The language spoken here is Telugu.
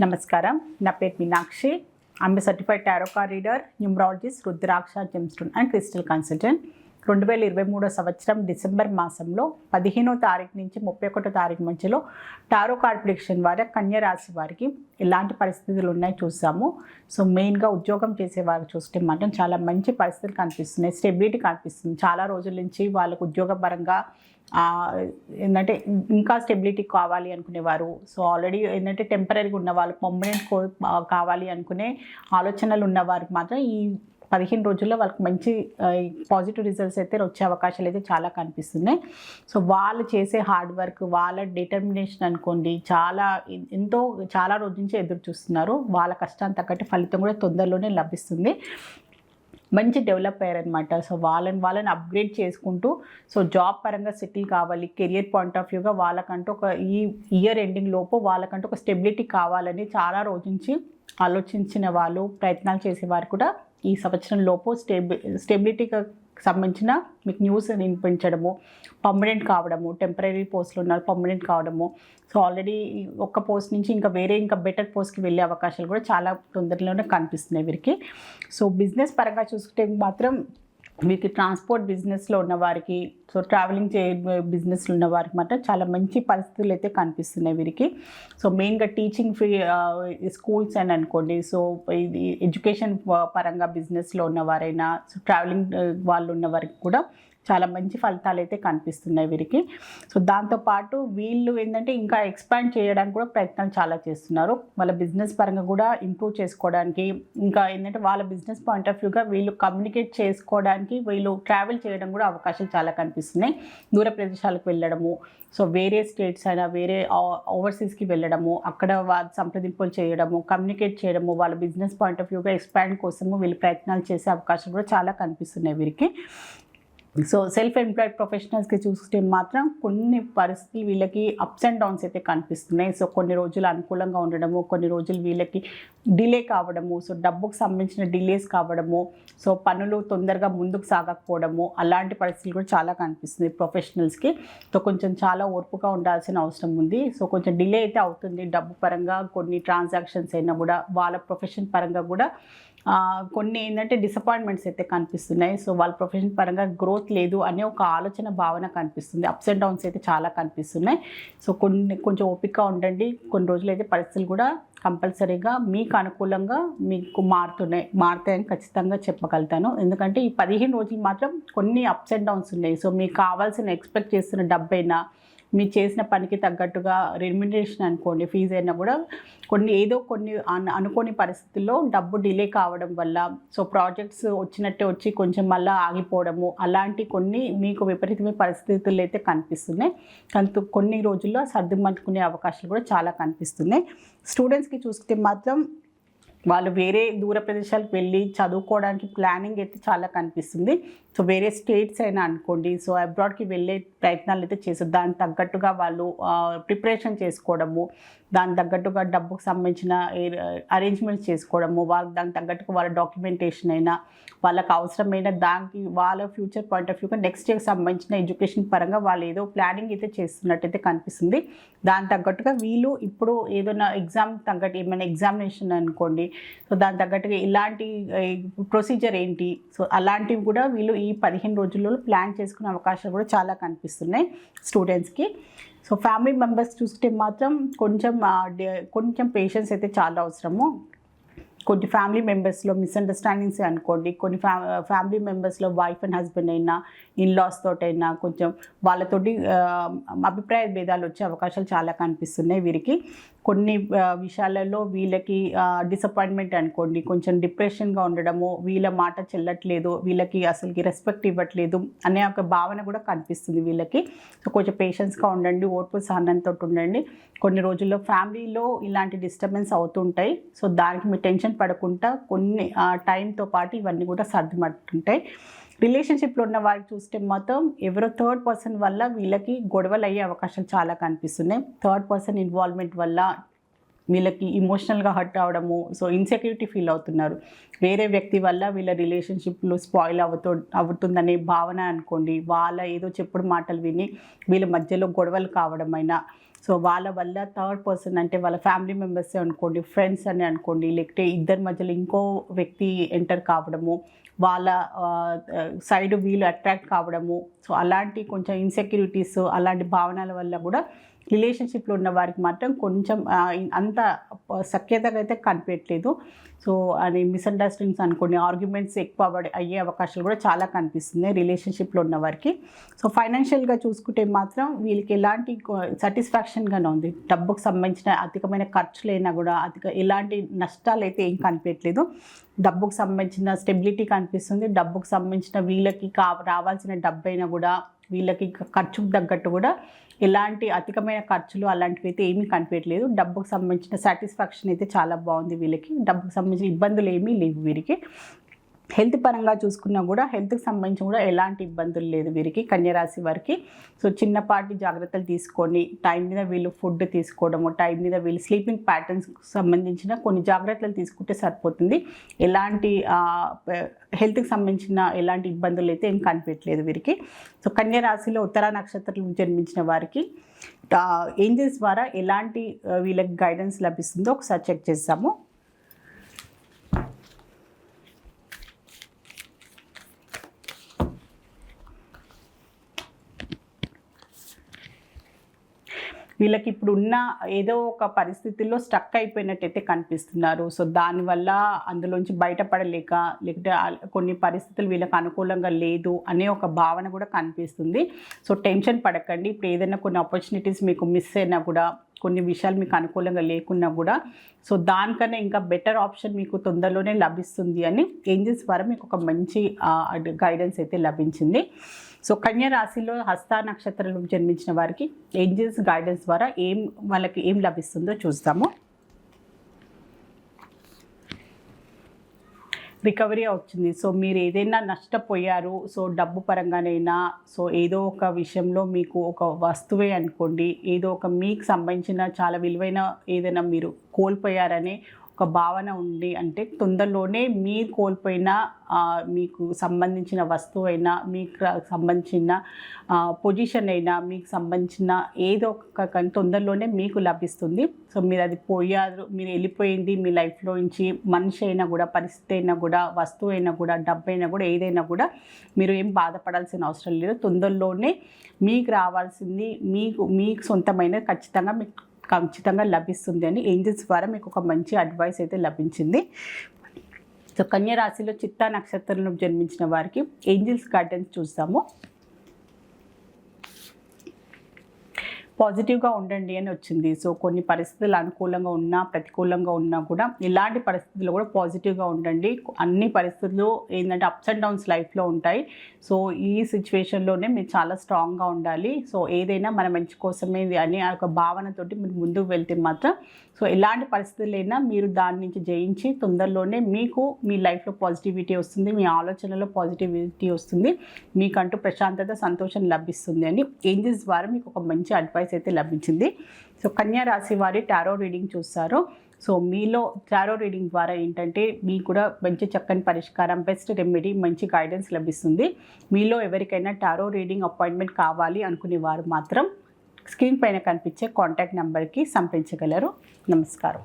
నమస్కారం. నా పేరు Meenakshi. I'm certified tarot card reader, numerologist, rudraksha gemstone and crystal consultant. 2023 సంవత్సరం డిసెంబర్ మాసంలో 15వ తారీఖు నుంచి 31వ తారీఖు మధ్యలో టారో కార్డ్ ప్రిడిక్షన్ వారి కన్యా రాశి వారికి ఎలాంటి పరిస్థితులు ఉన్నాయి చూసాము. సో మెయిన్గా ఉద్యోగం చేసే వారికి చూస్తే మాత్రం చాలా మంచి పరిస్థితులు కనిపిస్తున్నాయి, స్టెబిలిటీ కనిపిస్తుంది. చాలా రోజుల నుంచి వాళ్ళకు ఉద్యోగపరంగా ఏంటంటే ఇంకా స్టెబిలిటీ కావాలి అనుకునేవారు. సో ఆల్రెడీ ఏంటంటే టెంపరీగా ఉన్నవాళ్ళు పర్మనెంట్ కావాలి అనుకునే ఆలోచనలు ఉన్నవారికి మాత్రం ఈ 15 రోజుల్లో వాళ్ళకి మంచి పాజిటివ్ రిజల్ట్స్ అయితే వచ్చే అవకాశాలు అయితే చాలా కనిపిస్తున్నాయి. సో వాళ్ళు చేసే హార్డ్ వర్క్, వాళ్ళ డిటర్మినేషన్ అనుకోండి, చాలా రోజు నుంచి ఎదురు చూస్తున్నారు. వాళ్ళ కష్టాన్ని తగ్గట్టు ఫలితం కూడా తొందరలోనే లభిస్తుంది. మంచి డెవలప్ అయ్యారనమాట. సో వాళ్ళని అప్గ్రేడ్ చేసుకుంటూ సో జాబ్ పరంగా సెటిల్ కావాలి, కెరియర్ పాయింట్ ఆఫ్ వ్యూగా వాళ్ళకంటూ ఒక ఈ ఇయర్ ఎండింగ్ లోపు వాళ్ళకంటూ ఒక స్టెబిలిటీ కావాలని చాలా రోజు నుంచి ఆలోచించిన వాళ్ళు, ప్రయత్నాలు చేసేవారు కూడా ఈ సంవత్సరం లోపు స్టెబిలిటీకి సంబంధించిన మీకు న్యూస్ వినిపించడము, పర్మనెంట్ కావడము, టెంపరీ పోస్టులు ఉన్నారు పర్మనెంట్ కావడము. సో ఆల్రెడీ ఒక్క పోస్ట్ నుంచి ఇంకా బెటర్ పోస్ట్కి వెళ్ళే అవకాశాలు కూడా చాలా తొందరలోనే కనిపిస్తున్నాయి వీరికి. సో బిజినెస్ పరంగా చూసుకుంటే మాత్రం వీరికి ట్రాన్స్పోర్ట్ బిజినెస్లో ఉన్నవారికి, సో ట్రావెలింగ్ బిజినెస్లో ఉన్నవారికి మాత్రం చాలా మంచి పరిస్థితులు అయితే కనిపిస్తున్నాయి వీరికి. సో మెయిన్గా టీచింగ్ స్కూల్స్ అని అనుకోండి, సో ఇది ఎడ్యుకేషన్ పరంగా బిజినెస్లో ఉన్నవారైనా, సో ట్రావెలింగ్ వాళ్ళు ఉన్నవారికి కూడా చాలా మంచి ఫలితాలు అయితే కనిపిస్తున్నాయి వీరికి. సో దాంతోపాటు వీళ్ళు ఏంటంటే ఇంకా ఎక్స్పాండ్ చేయడానికి కూడా ప్రయత్నాలు చాలా చేస్తున్నారు. వాళ్ళ బిజినెస్ పరంగా కూడా ఇంప్రూవ్ చేసుకోవడానికి, ఇంకా ఏంటంటే వాళ్ళ బిజినెస్ పాయింట్ ఆఫ్ వ్యూగా వీళ్ళు కమ్యూనికేట్ చేసుకోవడానికి వీళ్ళు ట్రావెల్ చేయడం కూడా అవకాశాలు చాలా కనిపిస్తున్నాయి. దూర ప్రదేశాలకు వెళ్ళడము, సో వేరే స్టేట్స్ అయినా వేరే ఓవర్సీస్కి వెళ్ళడము, అక్కడ సంప్రదింపులు చేయడము, కమ్యూనికేట్ చేయడము, వాళ్ళ బిజినెస్ పాయింట్ ఆఫ్ వ్యూగా ఎక్స్పాండ్ కోసము వీళ్ళు ప్రయత్నాలు చేసే అవకాశాలు కూడా చాలా కనిపిస్తున్నాయి వీరికి. సో సెల్ఫ్ ఎంప్లాయిడ్ ప్రొఫెషనల్స్కి చూస్తే మాత్రం కొన్ని పరిస్థితులు వీళ్ళకి అప్స్ అండ్ డౌన్స్ అయితే కనిపిస్తున్నాయి. సో కొన్ని రోజులు అనుకూలంగా ఉండడము, కొన్ని రోజులు వీళ్ళకి డిలే కావడము, సో డబ్బుకు సంబంధించిన డిలేస్ కావడము, సో పనులు తొందరగా ముందుకు సాగకపోవడము, అలాంటి పరిస్థితులు కూడా చాలా కనిపిస్తుంది ప్రొఫెషనల్స్కి. సో కొంచెం చాలా ఓర్పుగా ఉండాల్సిన అవసరం ఉంది. సో కొంచెం డిలే అయితే అవుతుంది డబ్బు పరంగా, కొన్ని ట్రాన్సాక్షన్స్ అయినా కూడా వాళ్ళ ప్రొఫెషన్ పరంగా కూడా కొన్ని ఏంటంటే డిసప్పాయింట్మెంట్స్ అయితే కనిపిస్తున్నాయి. సో వాళ్ళ ప్రొఫెషన్ పరంగా గ్రోత్ లేదు అనే ఒక ఆలోచన భావన కనిపిస్తుంది. అప్స్ అండ్ డౌన్స్ అయితే చాలా కనిపిస్తున్నాయి. సో కొంచెం ఓపికగా ఉండండి. కొన్ని రోజులు అయితే పరిస్థితులు కూడా కంపల్సరీగా మీకు అనుకూలంగా మీకు మారుతాయని ఖచ్చితంగా చెప్పగలుగుతాను. ఎందుకంటే ఈ 15 రోజులు మాత్రం కొన్ని అప్స్ అండ్ డౌన్స్ ఉన్నాయి. సో మీకు కావాల్సిన ఎక్స్పెక్ట్ చేస్తున్న డబ్బైనా, మీరు చేసిన పనికి తగ్గట్టుగా రెమ్యునరేషన్ అనుకోండి, ఫీజు అయినా కూడా కొన్ని అనుకోని పరిస్థితుల్లో డబ్బు డిలే కావడం వల్ల, సో ప్రాజెక్ట్స్ వచ్చినట్టే వచ్చి కొంచెం మళ్ళీ ఆగిపోవడము, అలాంటి కొన్ని మీకు విపరీతమైన పరిస్థితులు అయితే కనిపిస్తున్నాయి. కొన్ని రోజుల్లో సర్దుమట్టుకునే అవకాశాలు కూడా చాలా కనిపిస్తున్నాయి. స్టూడెంట్స్కి చూస్తే మాత్రం వాళ్ళు వేరే దూర ప్రదేశాలకు వెళ్ళి చదువుకోవడానికి ప్లానింగ్ అయితే చాలా కనిపిస్తుంది. సో వేరే స్టేట్స్ అయినా అనుకోండి, సో అబ్రాడ్కి వెళ్ళే ప్రయత్నాలు అయితే చేస్తారు. దానికి తగ్గట్టుగా వాళ్ళు ప్రిపరేషన్ చేసుకోవడము, దానికి తగ్గట్టుగా డబ్బుకు సంబంధించిన అరేంజ్మెంట్స్ చేసుకోవడము, దానికి తగ్గట్టుగా వాళ్ళ డాక్యుమెంటేషన్ అయినా, వాళ్ళకి అవసరమైన దానికి వాళ్ళ ఫ్యూచర్ పాయింట్ ఆఫ్ వ్యూగా నెక్స్ట్ ఇయర్కి సంబంధించిన ఎడ్యుకేషన్ పరంగా వాళ్ళు ఏదో ప్లానింగ్ అయితే చేస్తున్నట్టయితే కనిపిస్తుంది. దానికి తగ్గట్టుగా వీళ్ళు ఇప్పుడు ఏదైనా ఏమైనా ఎగ్జామినేషన్ అనుకోండి, సో దానికి తగ్గట్టుగా ఇలాంటి ప్రొసీజర్ ఏంటి, సో అలాంటివి కూడా వీళ్ళు ఈ 15 రోజుల్లో ప్లాన్ చేసుకునే అవకాశాలు కూడా చాలా కనిపిస్తున్నాయి స్టూడెంట్స్కి. సో ఫ్యామిలీ మెంబర్స్ చూస్తే మాత్రం కొంచెం పేషెన్స్ అయితే చాలా అవసరము. కొన్ని ఫ్యామిలీ మెంబర్స్లో మిస్అండర్స్టాండింగ్స్ అనుకోండి, కొన్ని ఫ్యామిలీ మెంబర్స్లో వైఫ్ అండ్ హస్బెండ్ అయినా, ఇన్లాస్ తోటైనా కొంచెం వాళ్ళతోటి అభిప్రాయ భేదాలు వచ్చే అవకాశాలు చాలా కనిపిస్తున్నాయి వీరికి. కొన్ని విషయాలలో వీళ్ళకి డిసప్పాయింట్మెంట్ అనుకోండి, కొంచెం డిప్రెషన్గా ఉండడము, వీళ్ళ మాట చెల్లట్లేదు, వీళ్ళకి అసలుకి రెస్పెక్ట్ ఇవ్వట్లేదు అనే ఒక భావన కూడా కనిపిస్తుంది వీళ్ళకి. సో కొంచెం పేషెన్స్గా ఉండండి, ఓర్పు సహనంతో ఉండండి. కొన్ని రోజుల్లో ఫ్యామిలీలో ఇలాంటి డిస్టర్బెన్స్ అవుతుంటాయి. సో దానికి మీరు టెన్షన్ పడకుండా కొన్ని టైంతో పాటు ఇవన్నీ కూడా సర్దుమట్టుంటాయి. రిలేషన్షిప్లో ఉన్న వారికి చూస్తే మాత్రం ఎవరో థర్డ్ పర్సన్ వల్ల వీళ్ళకి గొడవలు అయ్యే అవకాశాలు చాలా కనిపిస్తున్నాయి. థర్డ్ పర్సన్ ఇన్వాల్వ్మెంట్ వల్ల వీళ్ళకి ఇమోషనల్గా హర్ట్ అవడము, సో ఇన్సెక్యూరిటీ ఫీల్ అవుతున్నారు. వేరే వ్యక్తి వల్ల వీళ్ళ రిలేషన్షిప్లు స్పాయిల్ అవుతుందనే భావన అనుకోండి, వాళ్ళ ఏదో చెప్పుడు మాటలు విని వీళ్ళ మధ్యలో గొడవలు కావడమైనా, సో వాళ్ళ వల్ల థర్డ్ పర్సన్ అంటే వాళ్ళ ఫ్యామిలీ మెంబర్సే అనుకోండి, ఫ్రెండ్స్ అని అనుకోండి, లేకపోతే ఇద్దరి మధ్యలో ఇంకో వ్యక్తి ఎంటర్ కావడము, వాళ్ళ సైడ్ వీళ్ళు అట్రాక్ట్ కావడము, సో అలాంటి కొంచెం ఇన్సెక్యూరిటీస్ అలాంటి భావనల వల్ల కూడా రిలేషన్షిప్లో ఉన్న వారికి మాత్రం కొంచెం అంత సఖ్యతగా అయితే కనిపించట్లేదు. సో అది మిస్అండర్స్టాండింగ్స్ అనుకోండి, ఆర్గ్యుమెంట్స్ ఎక్కువ అయ్యే అవకాశాలు కూడా చాలా కనిపిస్తున్నాయి రిలేషన్షిప్లో ఉన్న వారికి. సో ఫైనాన్షియల్గా చూసుకుంటే మాత్రం వీళ్ళకి ఎలాంటి సాటిస్ఫాక్షన్గానే ఉంది. డబ్బుకు సంబంధించిన అధికమైన ఖర్చులైనా కూడా ఎలాంటి నష్టాలు అయితే ఏం కనిపించట్లేదు. డబ్బుకు సంబంధించిన స్టెబిలిటీ కనిపిస్తుంది. డబ్బుకు సంబంధించిన వీళ్ళకి రావాల్సిన డబ్బు అయినా కూడా వీళ్ళకి ఖర్చుకు తగ్గట్టు కూడా ఎలాంటి అధికమైన ఖర్చులు అలాంటివి అయితే ఏమీ కనిపించట్లేదు. డబ్బుకు సంబంధించిన సాటిస్ఫాక్షన్ అయితే చాలా బాగుంది వీళ్ళకి. డబ్బుకు సంబంధించిన ఇబ్బందులు ఏమీ లేవు వీరికి. హెల్త్ పరంగా చూసుకున్నా కూడా హెల్త్కి సంబంధించి కూడా ఎలాంటి ఇబ్బందులు లేదు వీరికి, కన్యరాశి వారికి. సో చిన్నపాటి జాగ్రత్తలు తీసుకొని టైం మీద వీళ్ళు ఫుడ్ తీసుకోవడము, టైం మీద వీళ్ళు స్లీపింగ్ ప్యాటర్న్స్కి సంబంధించిన కొన్ని జాగ్రత్తలు తీసుకుంటే సరిపోతుంది. ఎలాంటి హెల్త్కి సంబంధించిన ఎలాంటి ఇబ్బందులు అయితే ఏం కనిపించలేదు వీరికి. సో కన్యరాశిలో ఉత్తరా నక్షత్రంలో జన్మించిన వారికి ఏంజల్స్ ద్వారా ఎలాంటి వీళ్ళకి గైడెన్స్ లభిస్తుందో ఒకసారి చెక్ చేద్దాము. వీళ్ళకి ఇప్పుడు ఉన్న ఏదో ఒక పరిస్థితుల్లో స్టక్ అయిపోయినట్టయితే కనిపిస్తున్నారు. సో దానివల్ల అందులోంచి బయటపడలేక, లేకపోతే కొన్ని పరిస్థితులు వీళ్ళకి అనుకూలంగా లేదు అనే ఒక భావన కూడా కనిపిస్తుంది. సో టెన్షన్ పడకండి. ఇప్పుడు ఏదైనా కొన్ని ఆపర్చునిటీస్ మీకు మిస్ అయినా కూడా, కొన్ని విషయాలు మీకు అనుకూలంగా లేకున్నా కూడా, సో దానికన్నా ఇంకా బెటర్ ఆప్షన్ మీకు తొందరలోనే లభిస్తుంది అని ఏంజల్స్ ద్వారా మీకు ఒక మంచి గైడెన్స్ అయితే లభించింది. సో కన్యా రాశిలో హస్త నక్షత్రంలో జన్మించిన వారికి ఏంజల్స్ గైడెన్స్ ద్వారా వాళ్ళకి ఏం లభిస్తుందో చూస్తాము. రికవరీ వచ్చింది. సో మీరు ఏదైనా నష్టపోయారు, సో డబ్బు పరంగానైనా, సో ఏదో ఒక విషయంలో మీకు ఒక వస్తువే అనుకోండి, ఏదో ఒక మీకు సంబంధించిన చాలా విలువైన ఏదైనా మీరు కోల్పోయారనే ఒక భావన ఉంది అంటే తొందరలోనే మీరు కోల్పోయిన మీకు సంబంధించిన వస్తువు అయినా, మీకు సంబంధించిన పొజిషన్ అయినా, మీకు సంబంధించిన ఏదో ఒక తొందరలోనే మీకు లభిస్తుంది. సో మీరు అది పోయారు, మీరు వెళ్ళిపోయింది మీ లైఫ్లో నుంచి, మనిషి అయినా కూడా, పరిస్థితి అయినా కూడా, వస్తువు అయినా కూడా, డబ్బు అయినా కూడా, ఏదైనా కూడా మీరు ఏం బాధపడాల్సిన అవసరం లేదు. తొందరలోనే మీకు రావాల్సింది, మీకు సొంతమైన ఖచ్చితంగా లభిస్తుంది అని ఏంజల్స్ ద్వారా మీకు ఒక మంచి అడ్వైస్ అయితే లభించింది. సో కన్యా రాశిలో చిత్తా నక్షత్రంలో జన్మించిన వారికి ఏంజల్స్ గైడెన్స్ చూస్తాము. పాజిటివ్గా ఉండండి అని వచ్చింది. సో కొన్ని పరిస్థితులు అనుకూలంగా ఉన్నా, ప్రతికూలంగా ఉన్నా కూడా, ఇలాంటి పరిస్థితుల్లో కూడా పాజిటివ్గా ఉండండి. అన్ని పరిస్థితులు ఏంటంటే అప్స్ అండ్ డౌన్స్ లైఫ్లో ఉంటాయి. సో ఈ సిచ్యువేషన్లోనే మీరు చాలా స్ట్రాంగ్గా ఉండాలి. సో ఏదైనా మన మంచి కోసమే అని ఒక భావనతోటి మీరు ముందుకు వెళ్తే మాత్రం, సో ఎలాంటి పరిస్థితులైనా మీరు దాని నుంచి జయించి తొందరలోనే మీకు మీ లైఫ్లో పాజిటివిటీ వస్తుంది, మీ ఆలోచనలో పాజిటివిటీ వస్తుంది, మీకంటూ ప్రశాంతత, సంతోషం లభిస్తుంది అని ఏంజల్స్ ద్వారా మీకు ఒక మంచి అడ్వైస్ అయితే లభించింది. సో కన్యా రాశి వారి టారో రీడింగ్ చూస్తారు. సో మీలో టారో రీడింగ్ ద్వారా ఏంటంటే మీకు కూడా మంచి చక్కని పరిష్కారం, బెస్ట్ రెమెడీ, మంచి గైడెన్స్ లభిస్తుంది. మీలో ఎవరికైనా టారో రీడింగ్ అపాయింట్మెంట్ కావాలి అనుకునే వారు మాత్రం స్క్రీన్ పైన కనిపించే కాంటాక్ట్ నెంబర్కి సంప్రదించగలరు. నమస్కారం.